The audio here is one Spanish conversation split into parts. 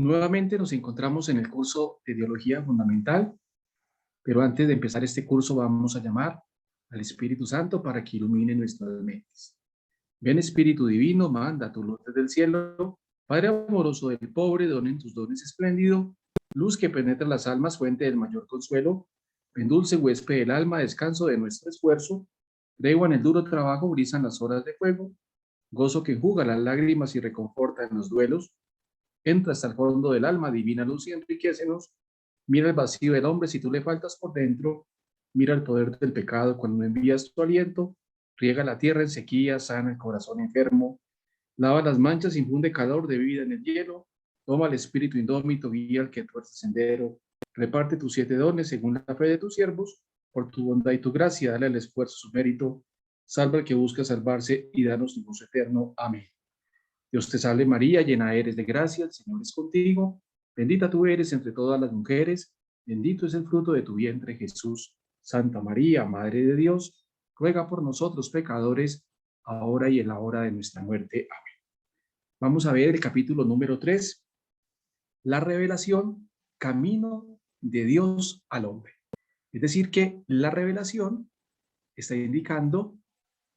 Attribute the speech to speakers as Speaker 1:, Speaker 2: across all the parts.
Speaker 1: Nuevamente nos encontramos en el curso de Teología Fundamental, pero antes de empezar este curso vamos a llamar al Espíritu Santo para que ilumine nuestras mentes. Ven Espíritu Divino, manda tu luz desde el cielo, Padre amoroso del pobre, donen tus dones espléndido, luz que penetra las almas, fuente del mayor consuelo, ven dulce huésped del alma, descanso de nuestro esfuerzo, tregua en el duro trabajo, brisan las horas de fuego, gozo que enjuga las lágrimas y reconforta en los duelos, entra hasta el fondo del alma, divina luz y enriquecenos. Mira el vacío del hombre si tú le faltas por dentro. Mira el poder del pecado cuando envías tu aliento. Riega la tierra en sequía, sana el corazón enfermo. Lava las manchas, infunde calor de vida en el hielo. Toma el espíritu indómito, guía al que tuerce sendero. Reparte tus 7 dones según la fe de tus siervos. Por tu bondad y tu gracia, dale al esfuerzo su mérito. Salva al que busca salvarse y danos tu gozo eterno. Amén. Dios te salve María, llena eres de gracia, el Señor es contigo, bendita tú eres entre todas las mujeres, bendito es el fruto de tu vientre Jesús. Santa María, Madre de Dios, ruega por nosotros pecadores, ahora y en la hora de nuestra muerte. Amén. Vamos a ver el capítulo número 3, la revelación, camino de Dios al hombre. Es decir, que la revelación está indicando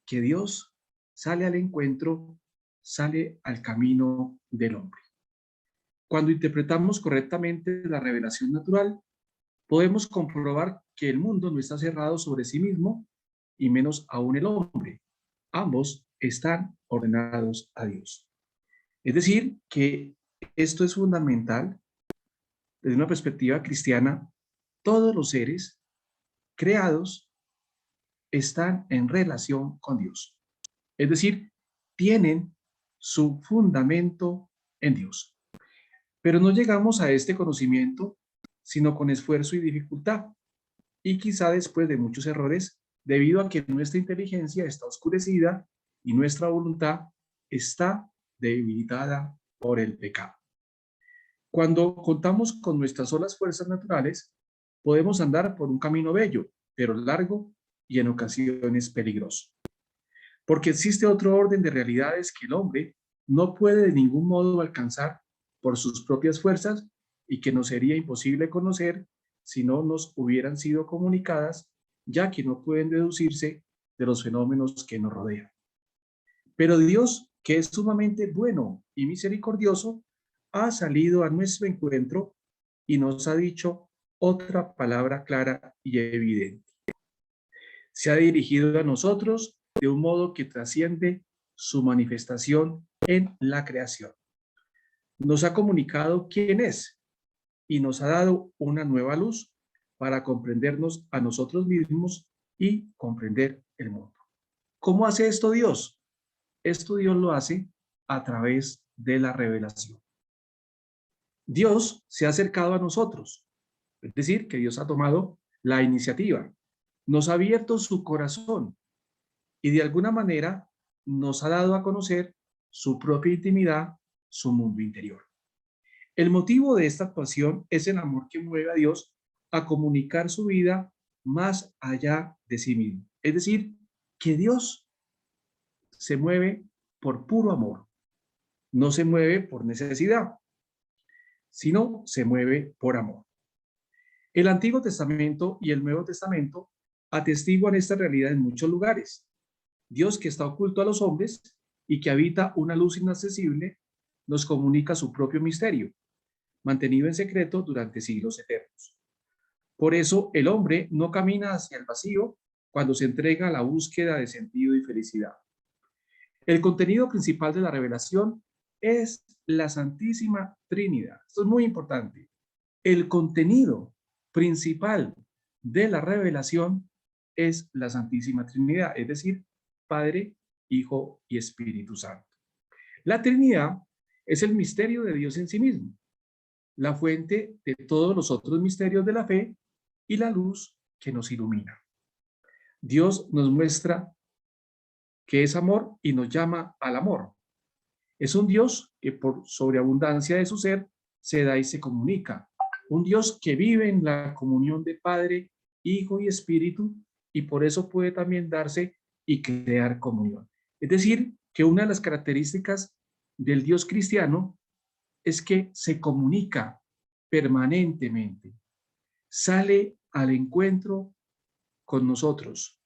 Speaker 1: que Dios sale al encuentro, sale al camino del hombre. Cuando interpretamos correctamente la revelación natural, podemos comprobar que el mundo no está cerrado sobre sí mismo y menos aún el hombre. Ambos están ordenados a Dios. Es decir, que esto es fundamental desde una perspectiva cristiana. Todos los seres creados están en relación con Dios. Es decir, tienen su fundamento en Dios. Pero no llegamos a este conocimiento sino con esfuerzo y dificultad, y quizá después de muchos errores, debido a que nuestra inteligencia está oscurecida y nuestra voluntad está debilitada por el pecado. Cuando contamos con nuestras solas fuerzas naturales, podemos andar por un camino bello, pero largo y en ocasiones peligroso. Porque existe otro orden de realidades que el hombre no puede de ningún modo alcanzar por sus propias fuerzas y que nos sería imposible conocer si no nos hubieran sido comunicadas, ya que no pueden deducirse de los fenómenos que nos rodean. Pero Dios, que es sumamente bueno y misericordioso, ha salido a nuestro encuentro y nos ha dicho otra palabra clara y evidente. Se ha dirigido a nosotros de un modo que trasciende su manifestación en la creación. Nos ha comunicado quién es y nos ha dado una nueva luz para comprendernos a nosotros mismos y comprender el mundo. ¿Cómo hace esto Dios? Esto Dios lo hace a través de la revelación. Dios se ha acercado a nosotros, es decir, que Dios ha tomado la iniciativa, nos ha abierto su corazón y de alguna manera nos ha dado a conocer su propia intimidad, su mundo interior. El motivo de esta actuación es el amor que mueve a Dios a comunicar su vida más allá de sí mismo. Es decir, que Dios se mueve por puro amor, no se mueve por necesidad, sino se mueve por amor. El Antiguo Testamento y el Nuevo Testamento atestiguan esta realidad en muchos lugares. Dios, que está oculto a los hombres y que habita una luz inaccesible, nos comunica su propio misterio, mantenido en secreto durante siglos eternos. Por eso el hombre no camina hacia el vacío cuando se entrega a la búsqueda de sentido y felicidad. El contenido principal de la revelación es la Santísima Trinidad. Esto es muy importante. El contenido principal de la revelación es la Santísima Trinidad, es decir, Padre, Hijo y Espíritu Santo. La Trinidad es el misterio de Dios en sí mismo, la fuente de todos los otros misterios de la fe y la luz que nos ilumina. Dios nos muestra que es amor y nos llama al amor. Es un Dios que por sobreabundancia de su ser se da y se comunica. Un Dios que vive en la comunión de Padre, Hijo y Espíritu y por eso puede también darse y crear comunión. Es decir, que una de las características del Dios cristiano es que se comunica permanentemente, sale al encuentro con nosotros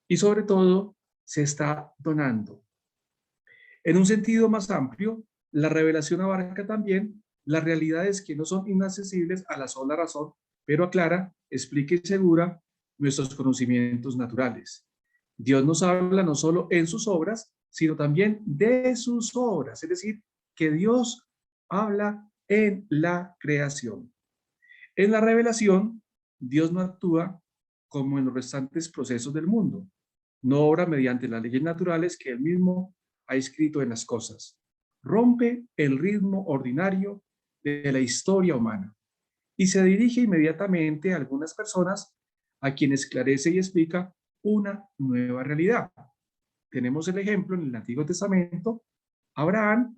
Speaker 1: y sobre todo se está donando. En un sentido más amplio, la revelación abarca también las realidades que no son inaccesibles a la sola razón, pero aclara, explica y segura nuestros conocimientos naturales. Dios nos habla no solo en sus obras, sino también de sus obras, es decir, que Dios habla en la creación. En la revelación, Dios no actúa como en los restantes procesos del mundo, no obra mediante las leyes naturales que Él mismo ha escrito en las cosas. Rompe el ritmo ordinario de la historia humana y se dirige inmediatamente a algunas personas a quienes esclarece y explica una nueva realidad. Tenemos el ejemplo en el Antiguo Testamento, Abraham,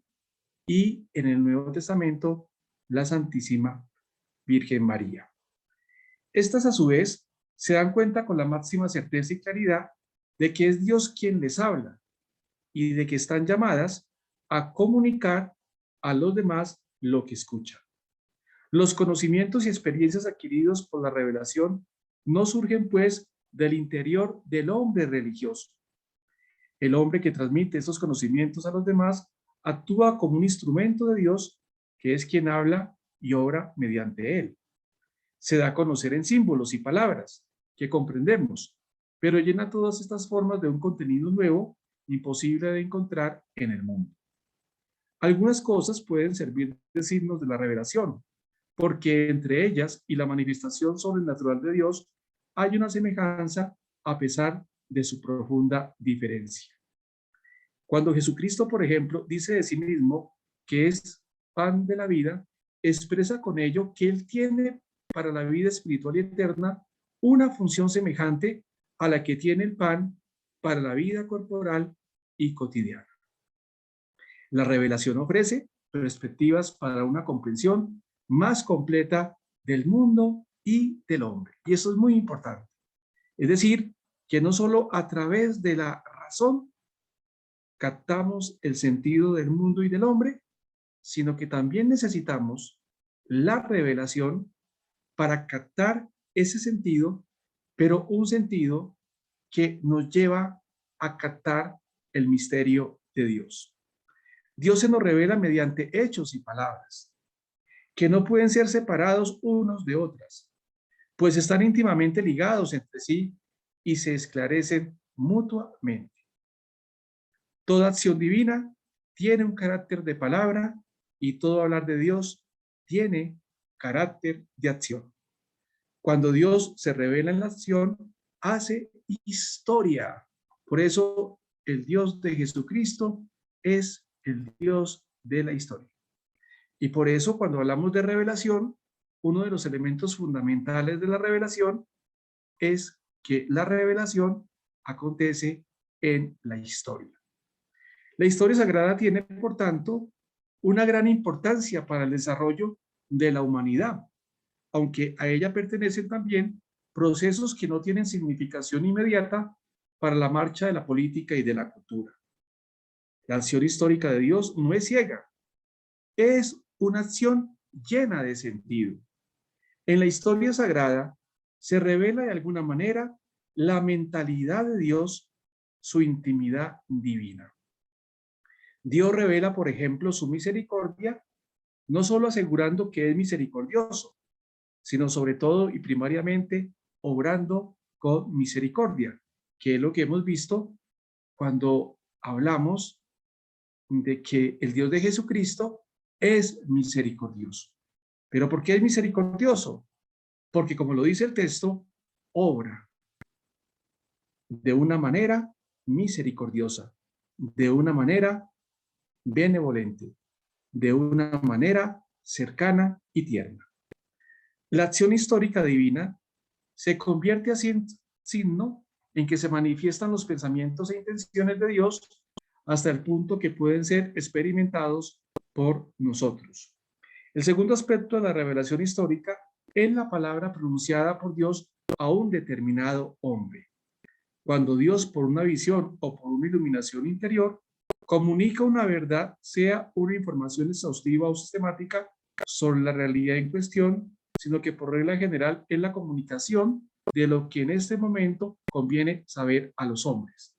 Speaker 1: y en el Nuevo Testamento, la Santísima Virgen María. Estas, a su vez, se dan cuenta con la máxima certeza y claridad de que es Dios quien les habla y de que están llamadas a comunicar a los demás lo que escuchan. Los conocimientos y experiencias adquiridos por la revelación no surgen, pues, del interior del hombre religioso. El hombre que transmite esos conocimientos a los demás actúa como un instrumento de Dios, que es quien habla y obra mediante él. Se da a conocer en símbolos y palabras que comprendemos, pero llena todas estas formas de un contenido nuevo, imposible de encontrar en el mundo. Algunas cosas pueden servir de signos de la revelación, porque entre ellas y la manifestación sobrenatural de Dios hay una semejanza a pesar de su profunda diferencia. Cuando Jesucristo, por ejemplo, dice de sí mismo que es pan de la vida, expresa con ello que Él tiene para la vida espiritual y eterna una función semejante a la que tiene el pan para la vida corporal y cotidiana. La revelación ofrece perspectivas para una comprensión más completa del mundo y del hombre. Y eso es muy importante. Es decir, que no solo a través de la razón captamos el sentido del mundo y del hombre, sino que también necesitamos la revelación para captar ese sentido, pero un sentido que nos lleva a captar el misterio de Dios. Dios se nos revela mediante hechos y palabras, que no pueden ser separados unos de otras, pues están íntimamente ligados entre sí y se esclarecen mutuamente. Toda acción divina tiene un carácter de palabra y todo hablar de Dios tiene carácter de acción. Cuando Dios se revela en la acción, hace historia. Por eso el Dios de Jesucristo es el Dios de la historia. Y por eso cuando hablamos de revelación, uno de los elementos fundamentales de la revelación es que la revelación acontece en la historia. La historia sagrada tiene, por tanto, una gran importancia para el desarrollo de la humanidad, aunque a ella pertenecen también procesos que no tienen significación inmediata para la marcha de la política y de la cultura. La acción histórica de Dios no es ciega, es una acción llena de sentido. En la historia sagrada se revela de alguna manera la mentalidad de Dios, su intimidad divina. Dios revela, por ejemplo, su misericordia, no solo asegurando que es misericordioso, sino sobre todo y primariamente obrando con misericordia, que es lo que hemos visto cuando hablamos de que el Dios de Jesucristo es misericordioso. ¿Pero por qué es misericordioso? Porque, como lo dice el texto, obra de una manera misericordiosa, de una manera benevolente, de una manera cercana y tierna. La acción histórica divina se convierte así en signo en que se manifiestan los pensamientos e intenciones de Dios hasta el punto que pueden ser experimentados por nosotros. El segundo aspecto de la revelación histórica es la palabra pronunciada por Dios a un determinado hombre. Cuando Dios, por una visión o por una iluminación interior, comunica una verdad, sea una información exhaustiva o sistemática sobre la realidad en cuestión, sino que por regla general es la comunicación de lo que en este momento conviene saber a los hombres.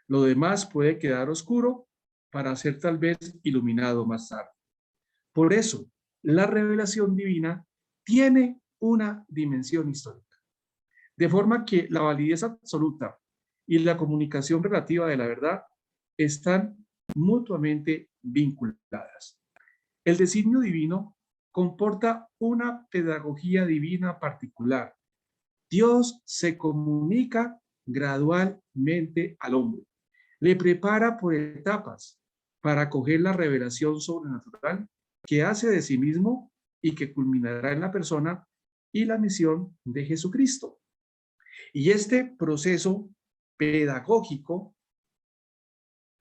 Speaker 1: Lo demás puede quedar oscuro para ser tal vez iluminado más tarde. Por eso, la revelación divina tiene una dimensión histórica, de forma que la validez absoluta y la comunicación relativa de la verdad están mutuamente vinculadas. El designio divino comporta una pedagogía divina particular. Dios se comunica gradualmente al hombre, le prepara por etapas para acoger la revelación sobrenatural que hace de sí mismo y que culminará en la persona y la misión de Jesucristo. Y este proceso pedagógico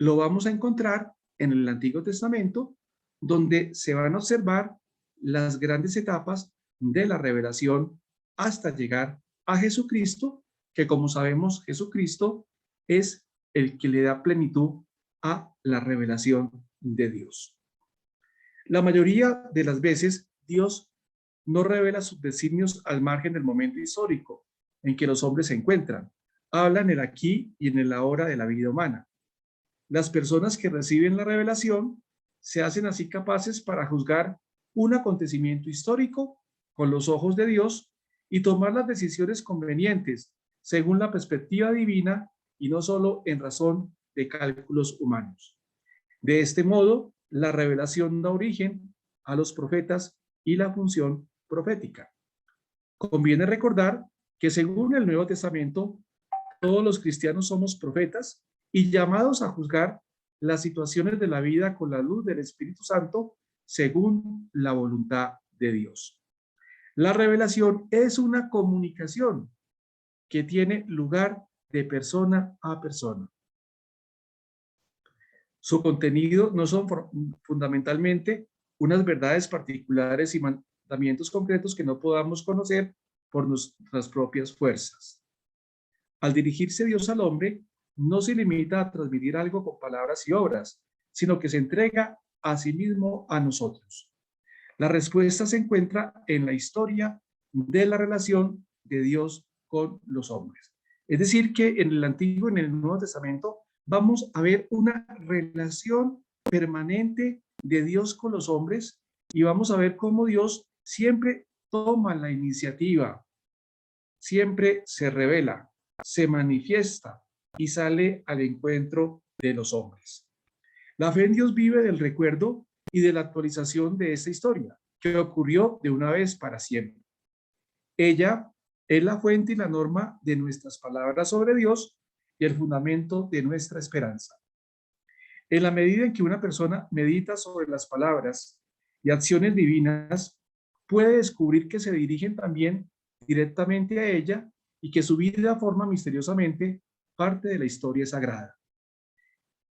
Speaker 1: lo vamos a encontrar en el Antiguo Testamento, donde se van a observar las grandes etapas de la revelación hasta llegar a Jesucristo, que como sabemos, Jesucristo es el que le da plenitud a la revelación de Dios. La mayoría de las veces, Dios no revela sus designios al margen del momento histórico en que los hombres se encuentran. Habla en el aquí y en el ahora de la vida humana. Las personas que reciben la revelación se hacen así capaces para juzgar un acontecimiento histórico con los ojos de Dios y tomar las decisiones convenientes según la perspectiva divina y no solo en razón de cálculos humanos. De este modo, la revelación da origen a los profetas y la función profética. Conviene recordar que según el Nuevo Testamento, todos los cristianos somos profetas y llamados a juzgar las situaciones de la vida con la luz del Espíritu Santo según la voluntad de Dios. La revelación es una comunicación que tiene lugar de persona a persona. Su contenido no son fundamentalmente unas verdades particulares y mandamientos concretos que no podamos conocer por nuestras propias fuerzas. Al dirigirse Dios al hombre, no se limita a transmitir algo con palabras y obras, sino que se entrega a sí mismo a nosotros. La respuesta se encuentra en la historia de la relación de Dios con los hombres. Es decir, que en el Antiguo y en el Nuevo Testamento vamos a ver una relación permanente de Dios con los hombres y vamos a ver cómo Dios siempre toma la iniciativa, siempre se revela, se manifiesta y sale al encuentro de los hombres. La fe en Dios vive del recuerdo y de la actualización de esta historia, que ocurrió de una vez para siempre. Ella es la fuente y la norma de nuestras palabras sobre Dios y el fundamento de nuestra esperanza. En la medida en que una persona medita sobre las palabras y acciones divinas, puede descubrir que se dirigen también directamente a ella y que su vida forma misteriosamente parte de la historia sagrada.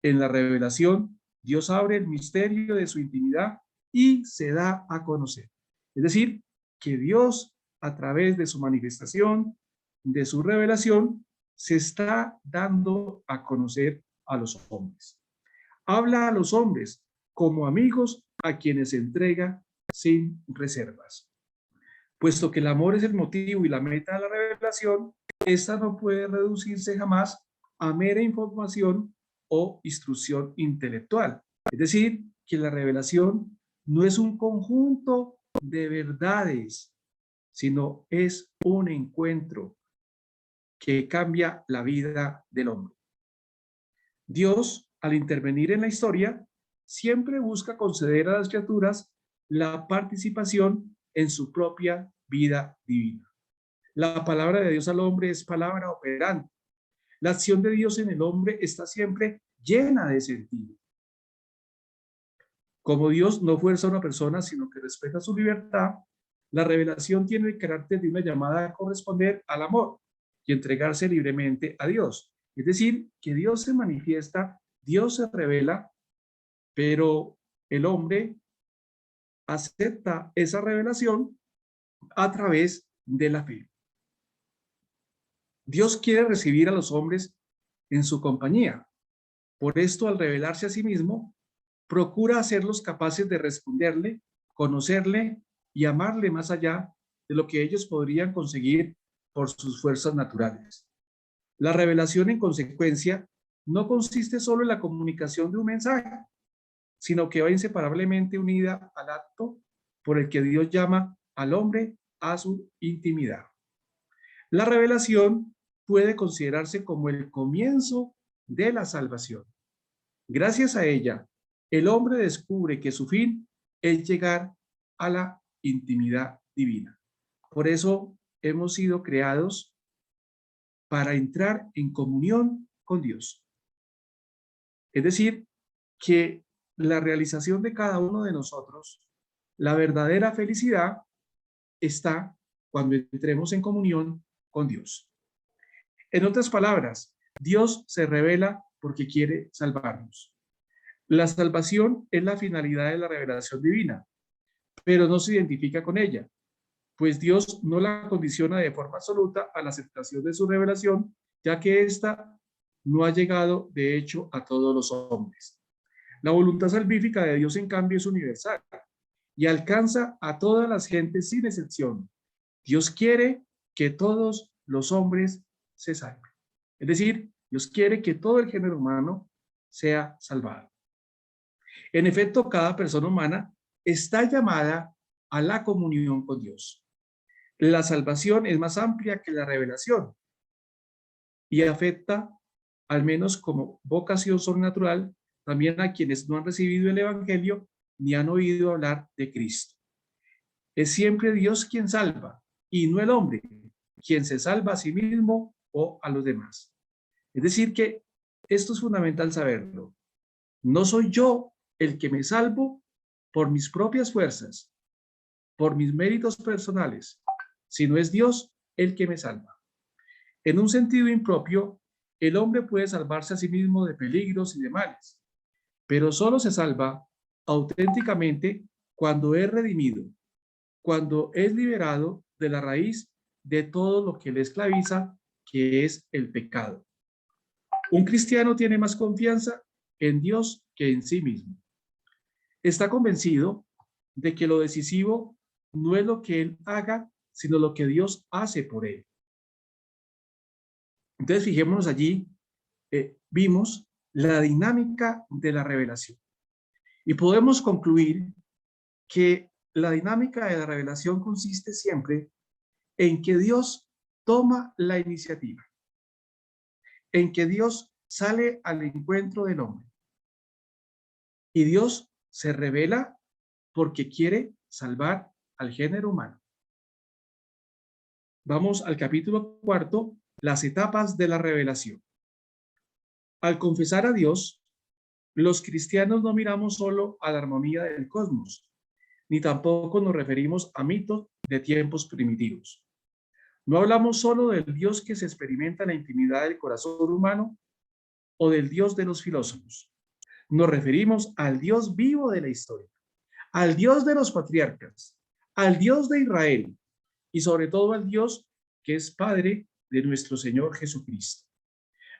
Speaker 1: En la revelación, Dios abre el misterio de su intimidad y se da a conocer. Es decir, que Dios, a través de su manifestación, de su revelación, se está dando a conocer a los hombres. Habla a los hombres como amigos a quienes entrega sin reservas. Puesto que el amor es el motivo y la meta de la revelación, esta no puede reducirse jamás a mera información o instrucción intelectual. Es decir, que la revelación no es un conjunto de verdades, sino es un encuentro que cambia la vida del hombre. Dios, al intervenir en la historia, siempre busca conceder a las criaturas la participación en su propia vida divina. La palabra de Dios al hombre es palabra operante. La acción de Dios en el hombre está siempre llena de sentido. Como Dios no fuerza a una persona, sino que respeta su libertad, la revelación tiene el carácter de una llamada a corresponder al amor y entregarse libremente a Dios. Es decir, que Dios se manifiesta, Dios se revela, pero el hombre acepta esa revelación a través de la fe. Dios quiere recibir a los hombres en su compañía, Por esto, al revelarse a sí mismo, procura hacerlos capaces de responderle, conocerle y amarle más allá de lo que ellos podrían conseguir por sus fuerzas naturales. La revelación, en consecuencia, no consiste solo en la comunicación de un mensaje, sino que va inseparablemente unida al acto por el que Dios llama al hombre a su intimidad. La revelación puede considerarse como el comienzo de la salvación. Gracias a ella, el hombre descubre que su fin es llegar a la intimidad divina. Por eso hemos sido creados para entrar en comunión con Dios. Es decir, que la realización de cada uno de nosotros, la verdadera felicidad está cuando entremos en comunión con Dios. En otras palabras, Dios se revela porque quiere salvarnos. La salvación es la finalidad de la revelación divina, pero no se identifica con ella, pues Dios no la condiciona de forma absoluta a la aceptación de su revelación, ya que ésta no ha llegado, de hecho, a todos los hombres. La voluntad salvífica de Dios, en cambio, es universal y alcanza a todas las gentes sin excepción. Dios quiere que todos los hombres se salven. Es decir, Dios quiere que todo el género humano sea salvado. En efecto, cada persona humana está llamada a la comunión con Dios. La salvación es más amplia que la revelación y afecta, al menos como vocación sobrenatural, también a quienes no han recibido el Evangelio ni han oído hablar de Cristo. Es siempre Dios quien salva y no el hombre quien se salva a sí mismo o a los demás. Es decir, que esto es fundamental saberlo. No soy yo el que me salvo por mis propias fuerzas, por mis méritos personales, sino es Dios el que me salva. En un sentido impropio, el hombre puede salvarse a sí mismo de peligros y de males, pero solo se salva auténticamente cuando es redimido, cuando es liberado de la raíz de todo lo que le esclaviza, que es el pecado. Un cristiano tiene más confianza en Dios que en sí mismo. Está convencido de que lo decisivo no es lo que él haga, sino lo que Dios hace por él. Entonces, fijémonos allí, vimos la dinámica de la revelación. Y podemos concluir que la dinámica de la revelación consiste siempre en que Dios toma la iniciativa, en que Dios sale al encuentro del hombre. Y Dios se revela porque quiere salvar al género humano. Vamos al capítulo 4, las etapas de la revelación. Al confesar a Dios, los cristianos no miramos solo a la armonía del cosmos, ni tampoco nos referimos a mitos de tiempos primitivos. No hablamos solo del Dios que se experimenta en la intimidad del corazón humano o del Dios de los filósofos. Nos referimos al Dios vivo de la historia, al Dios de los patriarcas, al Dios de Israel y sobre todo al Dios que es Padre de nuestro Señor Jesucristo.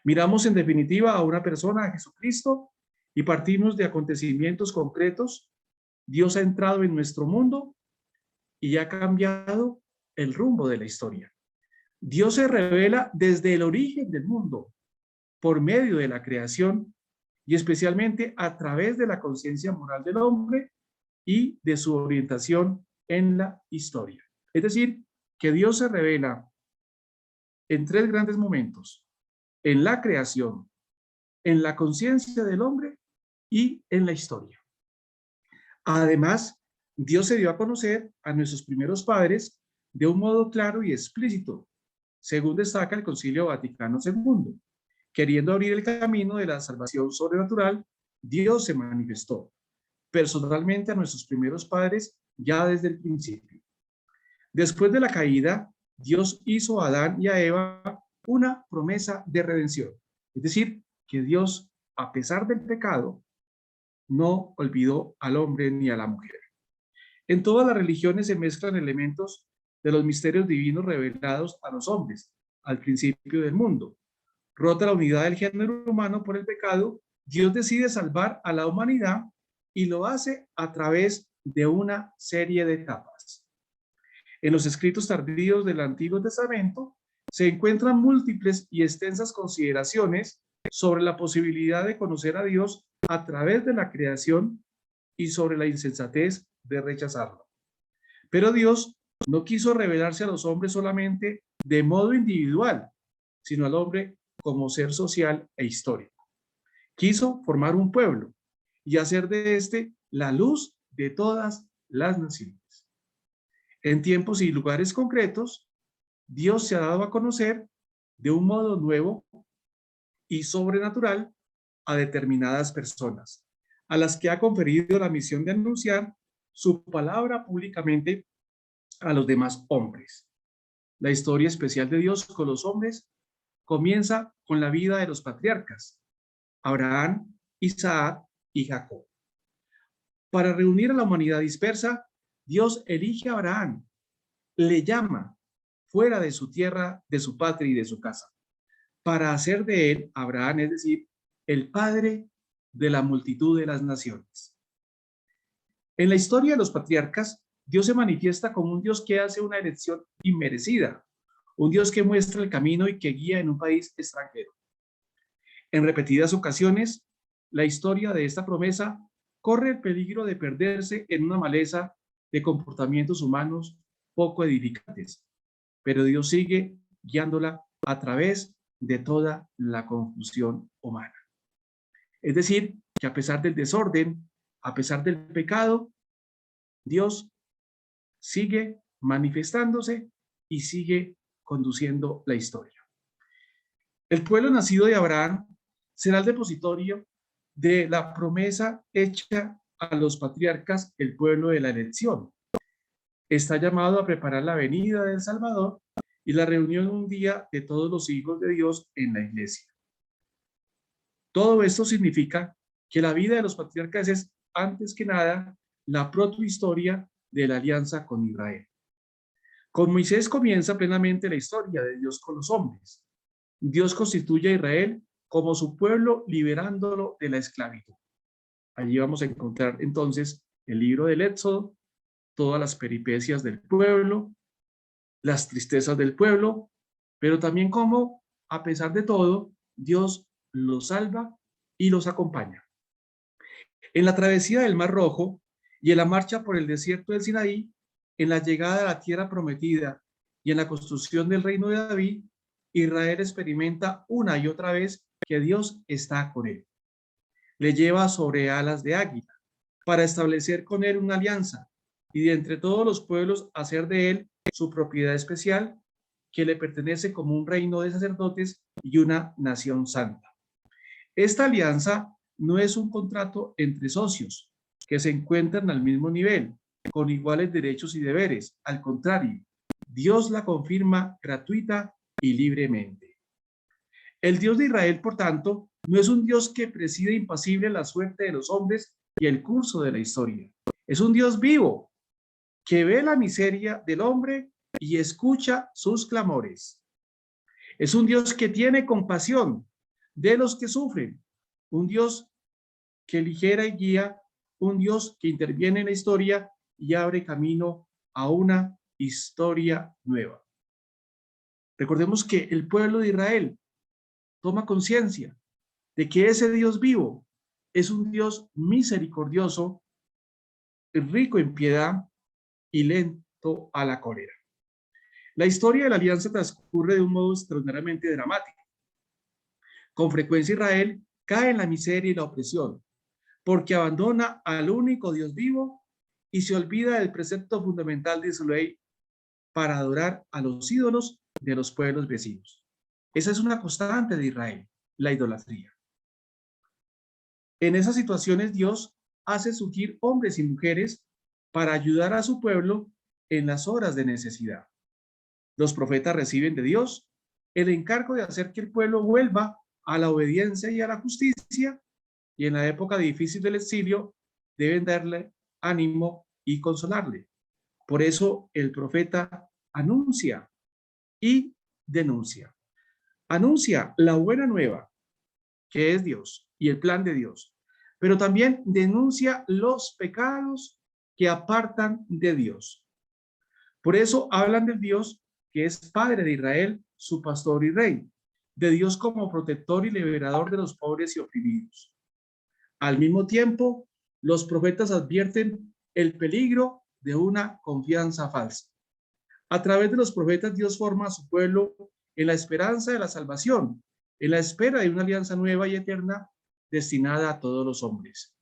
Speaker 1: Miramos en definitiva a una persona, a Jesucristo, y partimos de acontecimientos concretos. Dios ha entrado en nuestro mundo y ha cambiado el rumbo de la historia. Dios se revela desde el origen del mundo, por medio de la creación y especialmente a través de la conciencia moral del hombre y de su orientación en la historia. Es decir, que Dios se revela en tres grandes momentos: en la creación, en la conciencia del hombre y en la historia. Además, Dios se dio a conocer a nuestros primeros padres de un modo claro y explícito, según destaca el Concilio Vaticano II. Queriendo abrir el camino de la salvación sobrenatural, Dios se manifestó personalmente a nuestros primeros padres ya desde el principio. Después de la caída, Dios hizo a Adán y a Eva una promesa de redención. Es decir, que Dios, a pesar del pecado, no olvidó al hombre ni a la mujer. En todas las religiones se mezclan elementos de los misterios divinos revelados a los hombres al principio del mundo. Rota la unidad del género humano por el pecado, Dios decide salvar a la humanidad y lo hace a través de una serie de etapas. En los escritos tardíos del Antiguo Testamento se encuentran múltiples y extensas consideraciones sobre la posibilidad de conocer a Dios a través de la creación y sobre la insensatez de rechazarlo. Pero Dios no quiso revelarse a los hombres solamente de modo individual, sino al hombre como ser social e histórico. Quiso formar un pueblo y hacer de este la luz de todas las naciones. En tiempos y lugares concretos, Dios se ha dado a conocer de un modo nuevo y sobrenatural a determinadas personas, a las que ha conferido la misión de anunciar su palabra públicamente a los demás hombres. La historia especial de Dios con los hombres comienza con la vida de los patriarcas, Abraham, Isaac y Jacob. Para reunir a la humanidad dispersa, Dios elige a Abraham, le llama fuera de su tierra, de su patria y de su casa, para hacer de él, Abraham, es decir, el padre de la multitud de las naciones. En la historia de los patriarcas, Dios se manifiesta como un Dios que hace una elección inmerecida, un Dios que muestra el camino y que guía en un país extranjero. En repetidas ocasiones, la historia de esta promesa corre el peligro de perderse en una maleza de comportamientos humanos poco edificantes, pero Dios sigue guiándola a través de toda la confusión humana. Es decir, que a pesar del desorden, a pesar del pecado, Dios sigue manifestándose y sigue conduciendo la historia. El pueblo nacido de Abraham será el depositorio de la promesa hecha a los patriarcas, el pueblo de la elección. Está llamado a preparar la venida del Salvador y la reunión un día de todos los hijos de Dios en la iglesia. Todo esto significa que la vida de los patriarcas es, antes que nada, la protohistoria de la alianza con Israel. Con Moisés comienza plenamente la historia de Dios con los hombres. Dios constituye a Israel como su pueblo, liberándolo de la esclavitud. Allí vamos a encontrar entonces el libro del Éxodo, todas las peripecias del pueblo, las tristezas del pueblo, pero también cómo, a pesar de todo, Dios los salva y los acompaña. En la travesía del Mar Rojo y en la marcha por el desierto del Sinaí, en la llegada a la tierra prometida y en la construcción del reino de David, Israel experimenta una y otra vez que Dios está con él. Le lleva sobre alas de águila para establecer con él una alianza y de entre todos los pueblos hacer de él su propiedad especial que le pertenece como un reino de sacerdotes y una nación santa. Esta alianza no es un contrato entre socios que se encuentran al mismo nivel, con iguales derechos y deberes. Al contrario, Dios la confirma gratuita y libremente. El Dios de Israel, por tanto, no es un Dios que preside impasible la suerte de los hombres y el curso de la historia. Es un Dios vivo que ve la miseria del hombre y escucha sus clamores. Es un Dios que tiene compasión de los que sufren, un Dios que ligera y guía, un Dios que interviene en la historia y abre camino a una historia nueva. Recordemos que el pueblo de Israel toma conciencia de que ese Dios vivo es un Dios misericordioso, rico en piedad y lento a la cólera. La historia de la alianza transcurre de un modo extraordinariamente dramático. Con frecuencia Israel cae en la miseria y la opresión, porque abandona al único Dios vivo y se olvida del precepto fundamental de su ley para adorar a los ídolos de los pueblos vecinos. Esa es una constante de Israel, la idolatría. En esas situaciones Dios hace surgir hombres y mujeres para ayudar a su pueblo en las horas de necesidad. Los profetas reciben de Dios el encargo de hacer que el pueblo vuelva a la obediencia y a la justicia, y en la época difícil del exilio deben darle ánimo y consolarle. Por eso el profeta anuncia y denuncia. Anuncia la buena nueva, que es Dios, y el plan de Dios, pero también denuncia los pecados que apartan de Dios. Por eso hablan del Dios que es Padre de Israel, su pastor y rey, de Dios como protector y liberador de los pobres y oprimidos. Al mismo tiempo, los profetas advierten el peligro de una confianza falsa. A través de los profetas, Dios forma a su pueblo en la esperanza de la salvación, en la espera de una alianza nueva y eterna destinada a todos los hombres.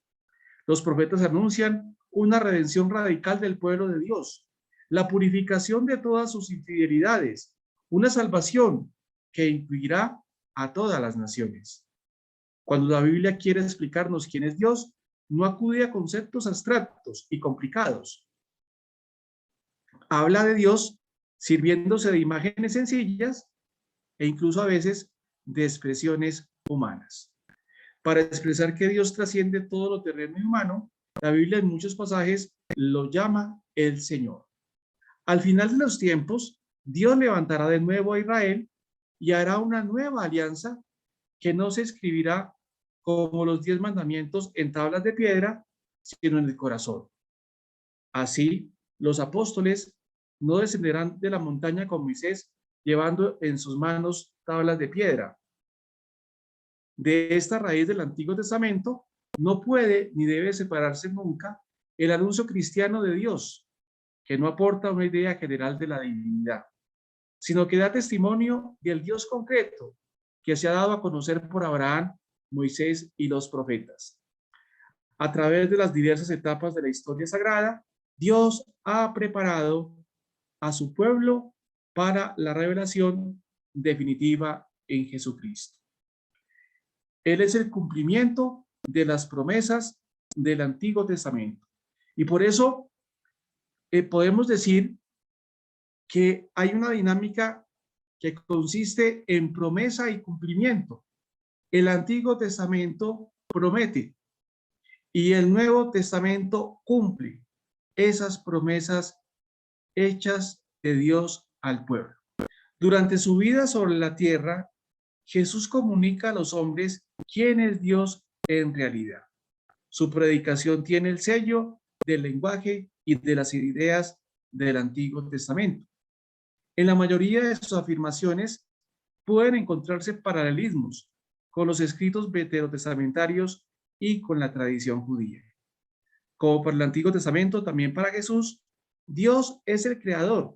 Speaker 1: Los profetas anuncian una redención radical del pueblo de Dios, la purificación de todas sus infidelidades, una salvación que incluirá a todas las naciones. Cuando la Biblia quiere explicarnos quién es Dios, no acude a conceptos abstractos y complicados. Habla de Dios sirviéndose de imágenes sencillas e incluso a veces de expresiones humanas. Para expresar que Dios trasciende todo lo terreno y humano, la Biblia en muchos pasajes lo llama el Señor. Al final de los tiempos, Dios levantará de nuevo a Israel y hará una nueva alianza que no se escribirá como los 10 mandamientos en tablas de piedra, sino en el corazón. Así, los apóstoles no descenderán de la montaña con Moisés, llevando en sus manos tablas de piedra. De esta raíz del Antiguo Testamento no puede ni debe separarse nunca el anuncio cristiano de Dios, que no aporta una idea general de la divinidad, sino que da testimonio del Dios concreto que se ha dado a conocer por Abraham, Moisés y los profetas. A través de las diversas etapas de la historia sagrada, Dios ha preparado a su pueblo para la revelación definitiva en Jesucristo. Él es el cumplimiento de las promesas del Antiguo Testamento. Y por eso podemos decir que hay una dinámica que consiste en promesa y cumplimiento. El Antiguo Testamento promete y el Nuevo Testamento cumple esas promesas hechas de Dios al pueblo. Durante su vida sobre la tierra, Jesús comunica a los hombres quién es Dios en realidad. Su predicación tiene el sello del lenguaje y de las ideas del Antiguo Testamento. En la mayoría de sus afirmaciones pueden encontrarse paralelismos con los escritos veterotestamentarios y con la tradición judía. Como para el Antiguo Testamento, también para Jesús, Dios es el creador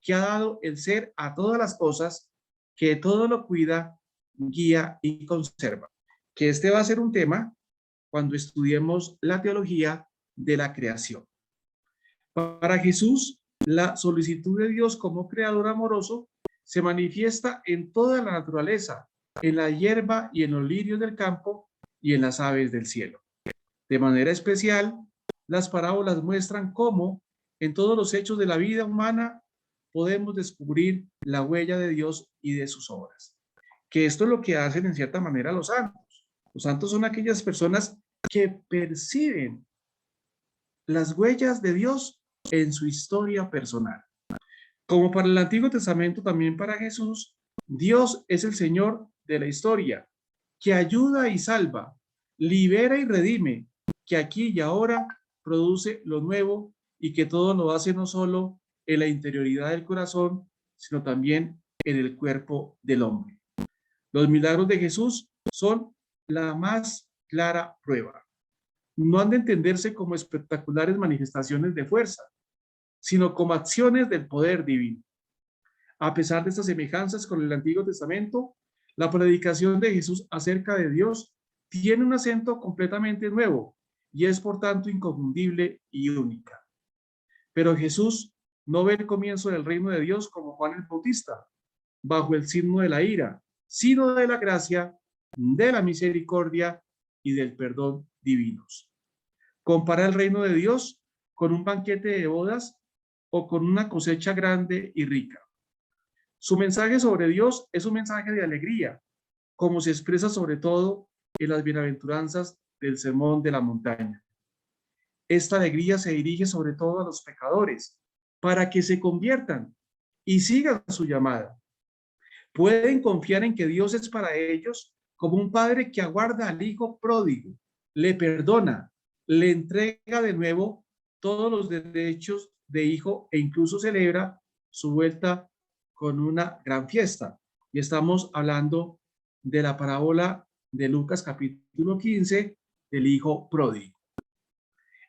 Speaker 1: que ha dado el ser a todas las cosas, que todo lo cuida, guía y conserva. Que este va a ser un tema cuando estudiemos la teología de la creación. Para Jesús, la solicitud de Dios como creador amoroso se manifiesta en toda la naturaleza, en la hierba y en los lirios del campo y en las aves del cielo. De manera especial, las parábolas muestran cómo en todos los hechos de la vida humana podemos descubrir la huella de Dios y de sus obras. Que esto es lo que hacen en cierta manera los santos. Los santos son aquellas personas que perciben las huellas de Dios en su historia personal. Como para el Antiguo Testamento, también para Jesús, Dios es el Señor de la historia, que ayuda y salva, libera y redime, que aquí y ahora produce lo nuevo y que todo lo hace no solo en la interioridad del corazón, sino también en el cuerpo del hombre. Los milagros de Jesús son la más clara prueba. No han de entenderse como espectaculares manifestaciones de fuerza, sino como acciones del poder divino. A pesar de estas semejanzas con el Antiguo Testamento, la predicación de Jesús acerca de Dios tiene un acento completamente nuevo y es por tanto inconfundible y única. Pero Jesús no ve el comienzo del reino de Dios como Juan el Bautista, bajo el signo de la ira, sino de la gracia, de la misericordia y del perdón divinos. Compara el reino de Dios con un banquete de bodas o con una cosecha grande y rica. Su mensaje sobre Dios es un mensaje de alegría, como se expresa sobre todo en las bienaventuranzas del Sermón de la Montaña. Esta alegría se dirige sobre todo a los pecadores, para que se conviertan y sigan su llamada. Pueden confiar en que Dios es para ellos como un padre que aguarda al hijo pródigo, le perdona, le entrega de nuevo todos los derechos de hijo e incluso celebra su vuelta con una gran fiesta. Y estamos hablando de la parábola de Lucas capítulo 15 del hijo pródigo.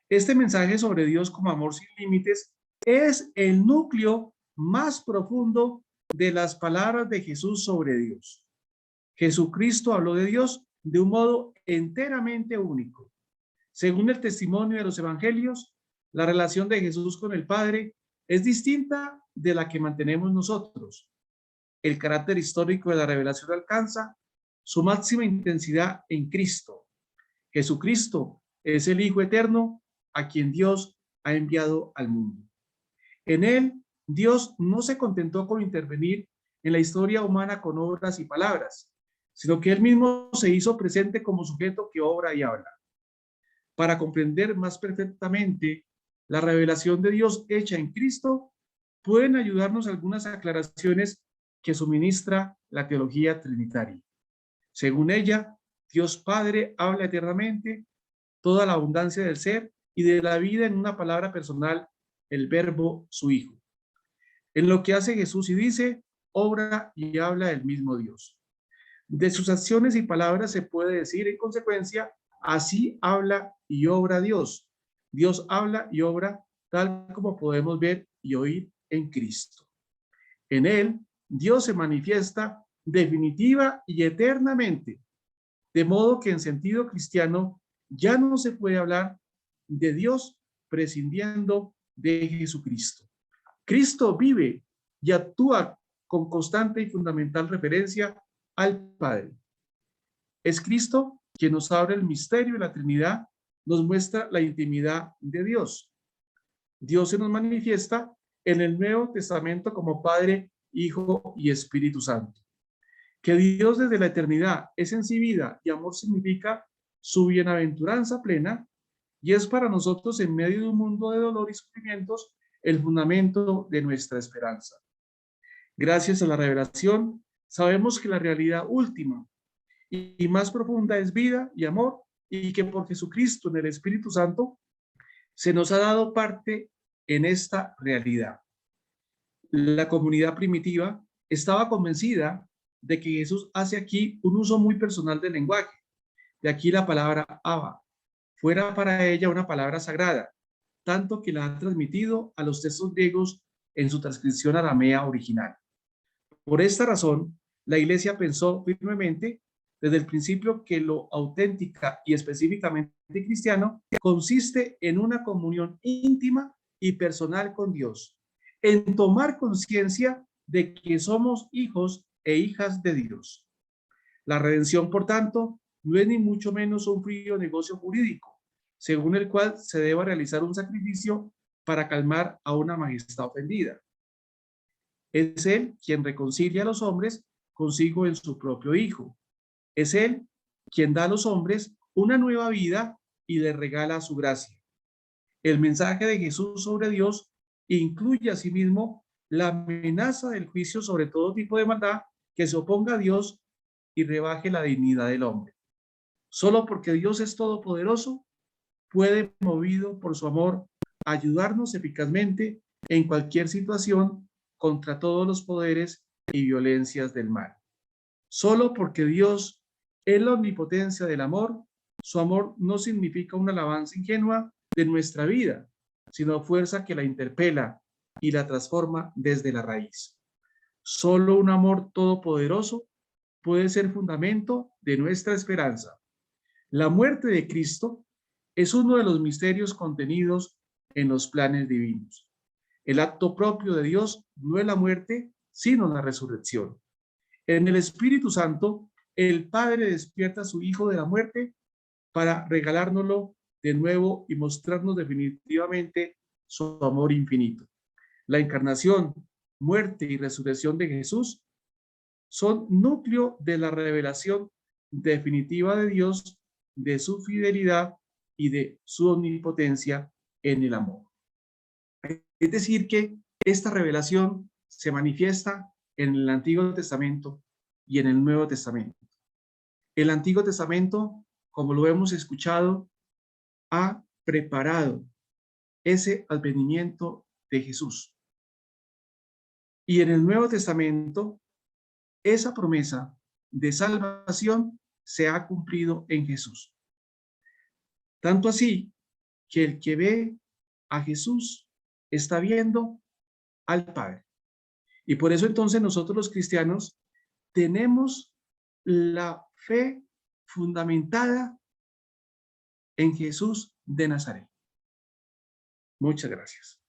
Speaker 1: Este mensaje sobre Dios como amor sin límites es el núcleo más profundo de las palabras de Jesús sobre Dios. Jesucristo habló de Dios de un modo enteramente único. Según el testimonio de los evangelios, la relación de Jesús con el Padre es distinta de la que mantenemos nosotros. El carácter histórico de la revelación alcanza su máxima intensidad en Cristo. Jesucristo es el Hijo eterno a quien Dios ha enviado al mundo. En él, Dios no se contentó con intervenir en la historia humana con obras y palabras, sino que él mismo se hizo presente como sujeto que obra y habla. Para comprender más perfectamente la revelación de Dios hecha en Cristo, pueden ayudarnos algunas aclaraciones que suministra la teología trinitaria. Según ella, Dios Padre habla eternamente toda la abundancia del ser y de la vida en una palabra personal, el verbo, su Hijo. En lo que hace Jesús y dice, obra y habla el mismo Dios. De sus acciones y palabras se puede decir, en consecuencia, así habla y obra Dios. Dios habla y obra tal como podemos ver y oír en Cristo. En él, Dios se manifiesta definitiva y eternamente, de modo que en sentido cristiano ya no se puede hablar de Dios prescindiendo de Jesucristo. Cristo vive y actúa con constante y fundamental referencia al Padre. Es Cristo quien nos abre el misterio de la Trinidad, nos muestra la intimidad de Dios. Dios se nos manifiesta en el Nuevo Testamento como Padre, Hijo y Espíritu Santo. Que Dios desde la eternidad es en sí vida y amor significa su bienaventuranza plena y es para nosotros en medio de un mundo de dolor y sufrimientos el fundamento de nuestra esperanza. Gracias a la revelación, sabemos que la realidad última y más profunda es vida y amor y que por Jesucristo en el Espíritu Santo se nos ha dado parte en esta realidad. La comunidad primitiva estaba convencida de que Jesús hace aquí un uso muy personal del lenguaje. De aquí la palabra Abba. Fuera para ella una palabra sagrada, tanto que la ha transmitido a los textos griegos en su transcripción aramea original. Por esta razón, la Iglesia pensó firmemente desde el principio que lo auténtica y específicamente cristiano consiste en una comunión íntima y personal con Dios, en tomar conciencia de que somos hijos e hijas de Dios. La redención, por tanto, no es ni mucho menos un frío negocio jurídico, según el cual se deba realizar un sacrificio para calmar a una majestad ofendida. Es Él quien reconcilia a los hombres consigo en su propio Hijo. Es Él quien da a los hombres una nueva vida y les regala su gracia. El mensaje de Jesús sobre Dios incluye asimismo la amenaza del juicio sobre todo tipo de maldad que se oponga a Dios y rebaje la dignidad del hombre. Solo porque Dios es todopoderoso, puede, movido por su amor, ayudarnos eficazmente en cualquier situación contra todos los poderes y violencias del mal. Solo porque Dios es la omnipotencia del amor, su amor no significa una alabanza ingenua de nuestra vida, sino fuerza que la interpela y la transforma desde la raíz. Solo un amor todopoderoso puede ser fundamento de nuestra esperanza. La muerte de Cristo es uno de los misterios contenidos en los planes divinos. El acto propio de Dios no es la muerte, sino la resurrección. En el Espíritu Santo, el Padre despierta a su Hijo de la muerte para regalárnoslo de nuevo y mostrarnos definitivamente su amor infinito. La encarnación, muerte y resurrección de Jesús son núcleo de la revelación definitiva de Dios, de su fidelidad y de su omnipotencia en el amor. Es decir, que esta revelación se manifiesta en el Antiguo Testamento y en el Nuevo Testamento. El Antiguo Testamento, como lo hemos escuchado, ha preparado ese advenimiento de Jesús. Y en el Nuevo Testamento, esa promesa de salvación se ha cumplido en Jesús. Tanto así que el que ve a Jesús está viendo al Padre. Y por eso entonces nosotros los cristianos tenemos la fe fundamentada en Jesús de Nazaret. Muchas gracias.